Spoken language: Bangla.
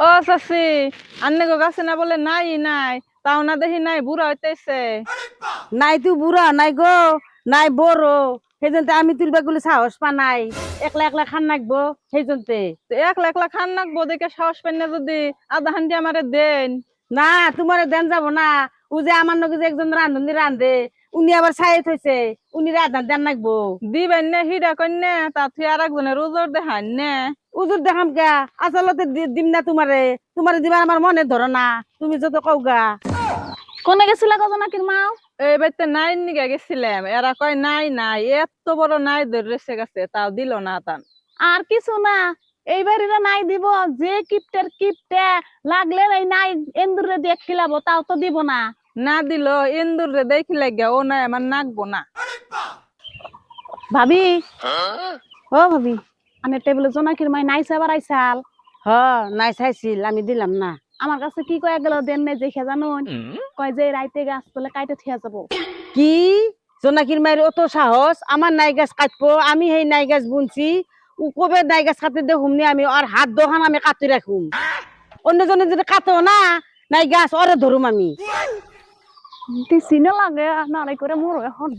ও চাচি, আন্নে গো গাছে না বলে নাই নাই, তাও না দেখি নাই বুড়া হইতেছে। নাই তুই বুড়া নাই গো, নাই বড়, সেই জন্য আমি তুলবা গুলি সাহস পা নাই, একলা একলা খান নাকবো সেই জন্য। তো একলা একলা খান নাকবো দেখে সাহস পাই না যদি আধা হান্ডি আমারে দেন। না তোমার দেন যাব না, ও যে আমার নগে যে একজন রান্ধনি রান্ধে, উনি আবার ছাই থইছে, উনি রাধার দেন নাকবো। দিবেন না হিডা কন্যা, তা তুই আর একজনের ওজোর দেখান না। উজুর দেখাম কে, আসলতে দিম না তোমারে, তোমারে দিবা আমার মনে ধরো না, তুমি যত কৌগা। কোনে গেছিলা গো জোনাকির মাও? এই বাড়িতে নাই নিগে গেছিলাম, এরা কয় নাই নাই, এত বড় নাই ধরে গেছে, তাও দিল না তান। আর কিছু না, এই বাড়িরে নাই দিব, যে কিপটের কিপটে লাগলে এই নাই এন্দুরে দিয়ে খিলাবো, তাও তো দিব না। না দিল ইন্দুর রে দেখি লাগে, ও নাই আমার নাকবো না। ভাবি, ও ভাবি, আনে টেবিলে জোনাকির মাই নাই সেবার আইসাল। হ নাই চাইছিল, আমি দিলাম না। আমার কাছে কি কয়ে গেল দেন নাই দেখে জানুন, কয় যে রাইতে গাছ তলে কাইটে থিয়া যাবো। কি জোনাকির মায়ের অত সাহস, আমার নাই গাছ কাটবো, আমি সেই নাই গাছ বুনছি, ও কবে নাই গাছ কাটতে দেখুম নি আমি, আর হাত দোকান আমি কাটি রাখুম, অন্যজনে যদি কাটো না নাই গাছ ওরে ধরুম আমি। তুই চিনে লাগে নাড়াই করে মরো এখন।